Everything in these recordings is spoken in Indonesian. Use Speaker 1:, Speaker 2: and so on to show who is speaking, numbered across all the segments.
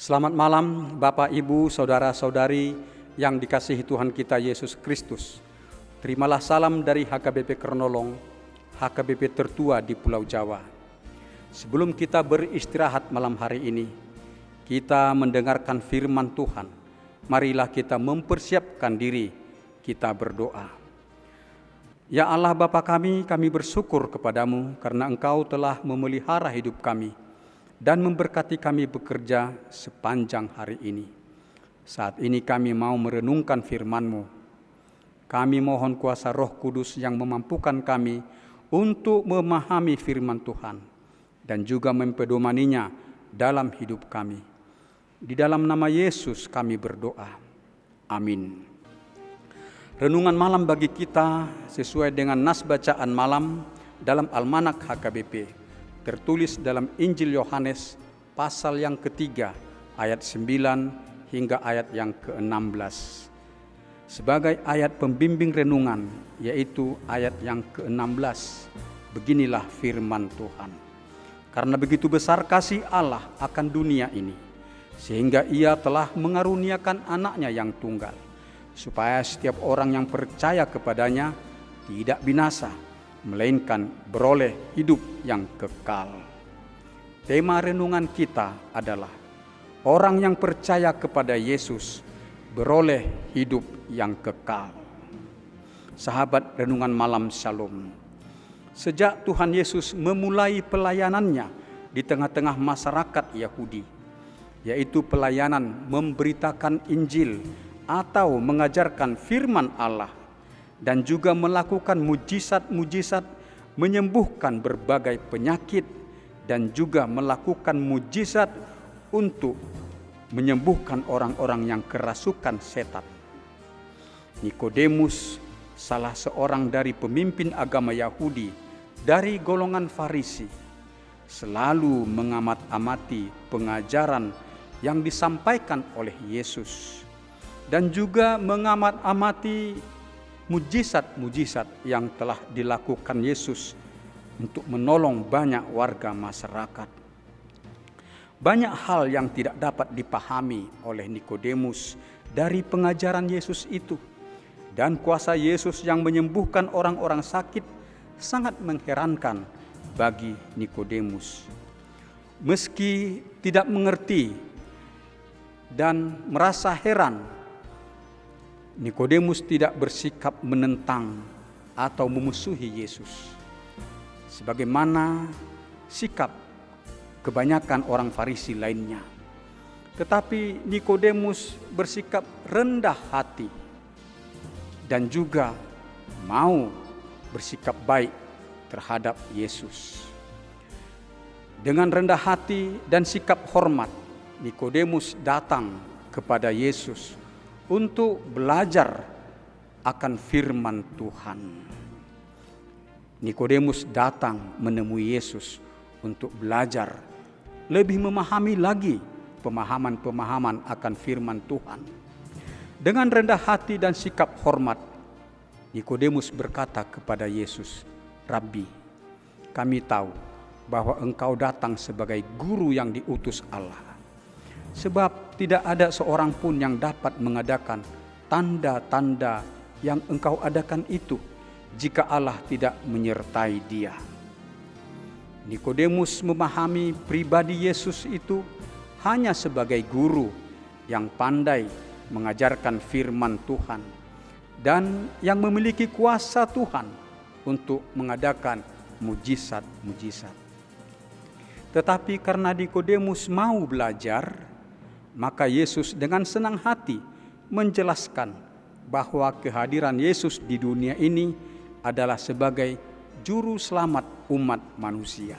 Speaker 1: Selamat malam Bapak, Ibu, Saudara-saudari yang dikasihi Tuhan kita Yesus Kristus. Terimalah salam dari HKBP Kernolong, HKBP tertua di Pulau Jawa. Sebelum kita beristirahat malam hari ini, kita mendengarkan firman Tuhan. Marilah kita mempersiapkan diri, kita berdoa. Ya Allah Bapa kami bersyukur kepadamu karena Engkau telah memelihara hidup kami dan memberkati kami bekerja sepanjang hari ini. Saat ini kami mau merenungkan firman-Mu. Kami mohon kuasa Roh Kudus yang memampukan kami untuk memahami firman Tuhan dan juga mempedomaninya dalam hidup kami. Di dalam nama Yesus kami berdoa. Amin. Renungan malam bagi kita sesuai dengan nas bacaan malam dalam Almanak HKBP. Tertulis dalam Injil Yohanes pasal yang ketiga ayat 9 hingga ayat yang ke-16. Sebagai ayat pembimbing renungan yaitu ayat yang ke-16. Beginilah firman Tuhan. Karena begitu besar kasih Allah akan dunia ini, sehingga Ia telah mengaruniakan anaknya yang tunggal, supaya setiap orang yang percaya kepadanya tidak binasa, melainkan beroleh hidup yang kekal. Tema renungan kita adalah orang yang percaya kepada Yesus beroleh hidup yang kekal. Sahabat renungan malam Shalom. Sejak Tuhan Yesus memulai pelayanannya di tengah-tengah masyarakat Yahudi, yaitu pelayanan memberitakan Injil atau mengajarkan firman Allah, dan juga melakukan mujizat-mujizat, menyembuhkan berbagai penyakit, dan juga melakukan mujizat untuk menyembuhkan orang-orang yang kerasukan setan. Nikodemus, salah seorang dari pemimpin agama Yahudi dari golongan Farisi, selalu mengamat-amati pengajaran yang disampaikan oleh Yesus dan juga mengamat-amati mujizat-mujizat yang telah dilakukan Yesus untuk menolong banyak warga masyarakat. Banyak hal yang tidak dapat dipahami oleh Nikodemus dari pengajaran Yesus itu, dan kuasa Yesus yang menyembuhkan orang-orang sakit sangat mengherankan bagi Nikodemus. Meski tidak mengerti dan merasa heran, Nikodemus tidak bersikap menentang atau memusuhi Yesus, sebagaimana sikap kebanyakan orang Farisi lainnya. Tetapi Nikodemus bersikap rendah hati dan juga mau bersikap baik terhadap Yesus. Dengan rendah hati dan sikap hormat, Nikodemus datang kepada Yesus untuk belajar akan firman Tuhan. Nikodemus datang menemui Yesus untuk belajar lebih memahami lagi pemahaman-pemahaman akan firman Tuhan. Dengan rendah hati dan sikap hormat, Nikodemus berkata kepada Yesus, "Rabbi, kami tahu bahwa Engkau datang sebagai guru yang diutus Allah. Sebab tidak ada seorang pun yang dapat mengadakan tanda-tanda yang Engkau adakan itu jika Allah tidak menyertai dia." Nikodemus memahami pribadi Yesus itu hanya sebagai guru yang pandai mengajarkan firman Tuhan dan yang memiliki kuasa Tuhan untuk mengadakan mujizat-mujizat. Tetapi karena Nikodemus mau belajar, maka Yesus dengan senang hati menjelaskan bahwa kehadiran Yesus di dunia ini adalah sebagai juru selamat umat manusia.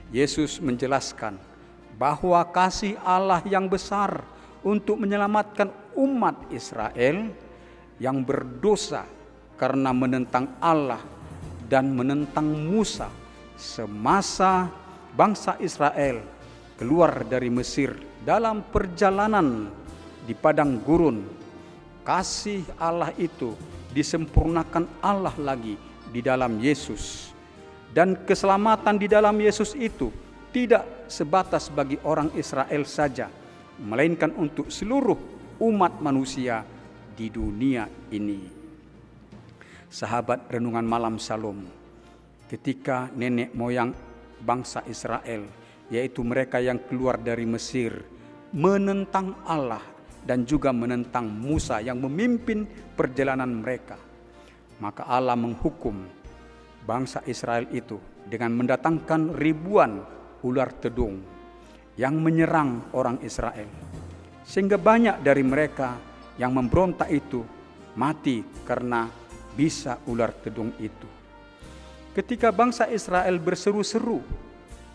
Speaker 1: Yesus menjelaskan bahwa kasih Allah yang besar untuk menyelamatkan umat Israel yang berdosa karena menentang Allah dan menentang Musa semasa bangsa Israel keluar dari Mesir dalam perjalanan di padang gurun. Kasih Allah itu disempurnakan Allah lagi di dalam Yesus. Dan keselamatan di dalam Yesus itu tidak sebatas bagi orang Israel saja, melainkan untuk seluruh umat manusia di dunia ini. Sahabat Renungan Malam Shalom, ketika nenek moyang bangsa Israel, yaitu mereka yang keluar dari Mesir, menentang Allah dan juga menentang Musa yang memimpin perjalanan mereka, maka Allah menghukum bangsa Israel itu dengan mendatangkan ribuan ular tedung yang menyerang orang Israel, sehingga banyak dari mereka yang memberontak itu mati karena bisa ular tedung itu. Ketika bangsa Israel berseru-seru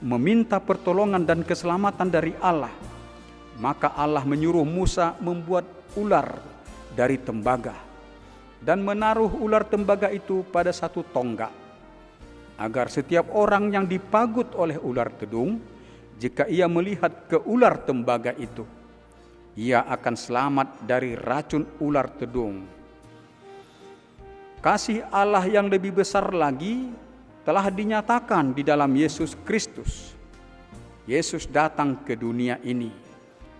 Speaker 1: meminta pertolongan dan keselamatan dari Allah, maka Allah menyuruh Musa membuat ular dari tembaga dan menaruh ular tembaga itu pada satu tonggak, agar setiap orang yang dipagut oleh ular tedung, jika ia melihat ke ular tembaga itu, ia akan selamat dari racun ular tedung. Kasih Allah yang lebih besar lagi telah dinyatakan di dalam Yesus Kristus. Yesus datang ke dunia ini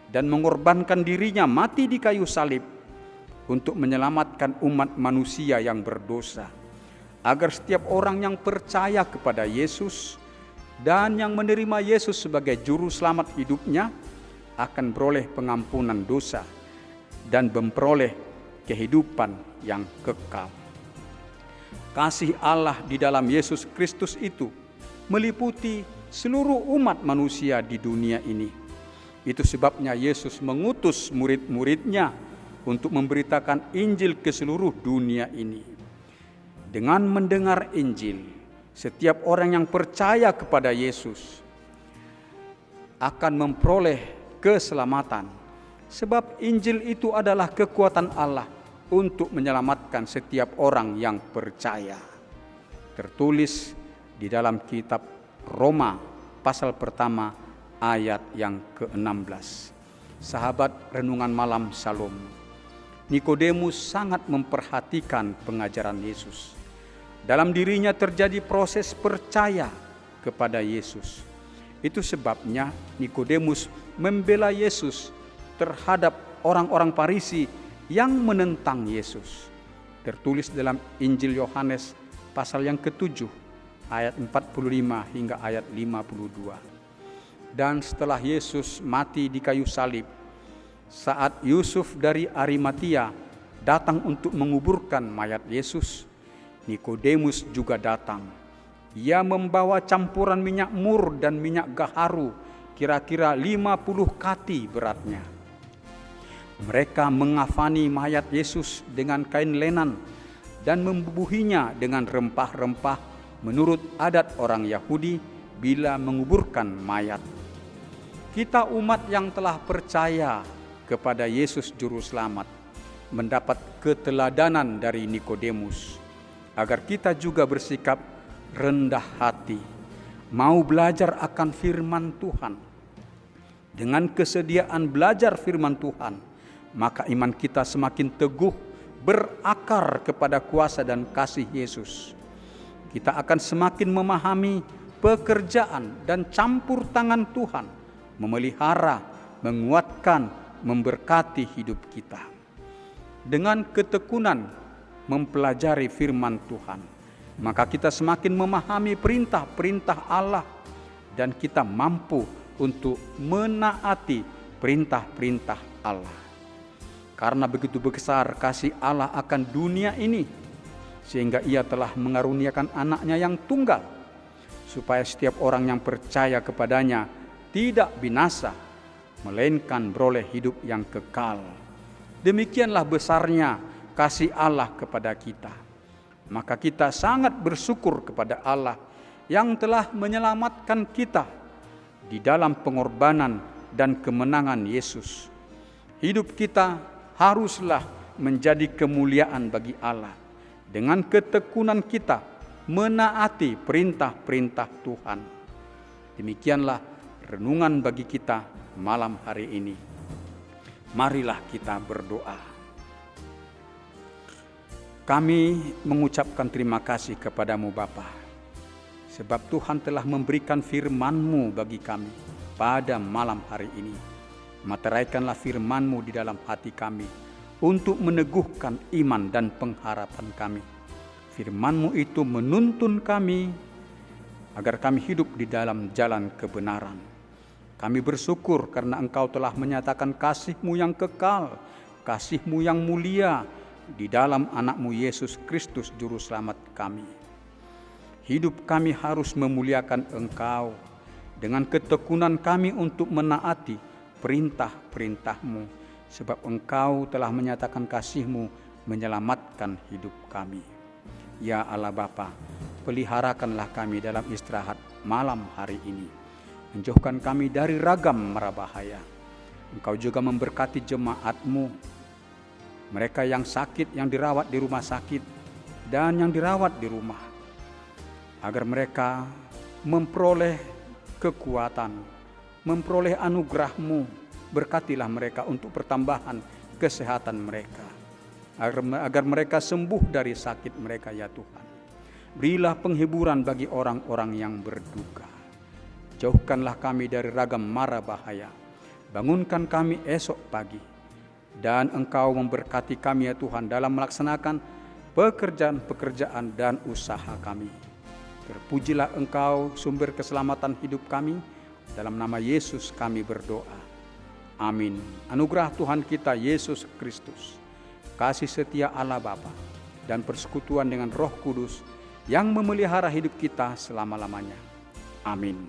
Speaker 1: dan mengorbankan dirinya mati di kayu salib untuk menyelamatkan umat manusia yang berdosa, agar setiap orang yang percaya kepada Yesus dan yang menerima Yesus sebagai juru selamat hidupnya akan beroleh pengampunan dosa dan memperoleh kehidupan yang kekal. Kasih Allah di dalam Yesus Kristus itu meliputi seluruh umat manusia di dunia ini. Itu sebabnya Yesus mengutus murid-muridnya untuk memberitakan Injil ke seluruh dunia ini. Dengan mendengar Injil, setiap orang yang percaya kepada Yesus akan memperoleh keselamatan, sebab Injil itu adalah kekuatan Allah untuk menyelamatkan setiap orang yang percaya. Tertulis di dalam kitab Roma pasal pertama ayat yang ke-16. Sahabat Renungan Malam Shalom, Nikodemus sangat memperhatikan pengajaran Yesus. Dalam dirinya terjadi proses percaya kepada Yesus. Itu sebabnya Nikodemus membela Yesus terhadap orang-orang Farisi yang menentang Yesus. Tertulis dalam Injil Yohanes pasal yang ke-7 ayat 45 hingga ayat 52. Dan setelah Yesus mati di kayu salib, saat Yusuf dari Arimatia datang untuk menguburkan mayat Yesus, Nikodemus juga datang. Ia membawa campuran minyak mur dan minyak gaharu, kira-kira 50 kati beratnya. Mereka mengafani mayat Yesus dengan kain lenan dan membubuhinya dengan rempah-rempah menurut adat orang Yahudi bila menguburkan mayat. Kita umat yang telah percaya kepada Yesus Juru Selamat mendapat keteladanan dari Nikodemus, agar kita juga bersikap rendah hati, mau belajar akan firman Tuhan. Dengan kesediaan belajar firman Tuhan, maka iman kita semakin teguh berakar kepada kuasa dan kasih Yesus. Kita akan semakin memahami pekerjaan dan campur tangan Tuhan, memelihara, menguatkan, memberkati hidup kita. Dengan ketekunan mempelajari firman Tuhan, maka kita semakin memahami perintah-perintah Allah dan kita mampu untuk menaati perintah-perintah Allah. Karena begitu besar kasih Allah akan dunia ini, sehingga Ia telah mengaruniakan anaknya yang tunggal, supaya setiap orang yang percaya kepadanya tidak binasa, melainkan beroleh hidup yang kekal. Demikianlah besarnya kasih Allah kepada kita. Maka kita sangat bersyukur kepada Allah yang telah menyelamatkan kita di dalam pengorbanan dan kemenangan Yesus. Hidup kita haruslah menjadi kemuliaan bagi Allah dengan ketekunan kita menaati perintah-perintah Tuhan. Demikianlah renungan bagi kita malam hari ini. Marilah kita berdoa. Kami mengucapkan terima kasih kepadamu Bapa, sebab Tuhan telah memberikan firman-Mu bagi kami pada malam hari ini. Materaikanlah firman-Mu di dalam hati kami untuk meneguhkan iman dan pengharapan kami. Firman-Mu itu menuntun kami agar kami hidup di dalam jalan kebenaran. Kami bersyukur karena Engkau telah menyatakan kasih-Mu yang kekal, kasih-Mu yang mulia di dalam anak-Mu Yesus Kristus Juru Selamat kami. Hidup kami harus memuliakan Engkau dengan ketekunan kami untuk menaati perintah-perintah-Mu, sebab Engkau telah menyatakan kasih-Mu menyelamatkan hidup kami. Ya Allah Bapa, peliharakanlah kami dalam istirahat malam hari ini. Menjauhkan kami dari ragam mara bahaya. Engkau juga memberkati jemaat-Mu, mereka yang sakit, yang dirawat di rumah sakit, dan yang dirawat di rumah, agar mereka memperoleh kekuatan, memperoleh anugerah-Mu. Berkatilah mereka untuk pertambahan kesehatan mereka, agar mereka sembuh dari sakit mereka ya Tuhan. Berilah penghiburan bagi orang-orang yang berduka. Jauhkanlah kami dari ragam mara bahaya. Bangunkan kami esok pagi. Dan Engkau memberkati kami ya Tuhan dalam melaksanakan pekerjaan-pekerjaan dan usaha kami. Terpujilah Engkau sumber keselamatan hidup kami. Dalam nama Yesus kami berdoa. Amin. Anugerah Tuhan kita Yesus Kristus, kasih setia Allah Bapa, dan persekutuan dengan Roh Kudus yang memelihara hidup kita selama-lamanya. Amin.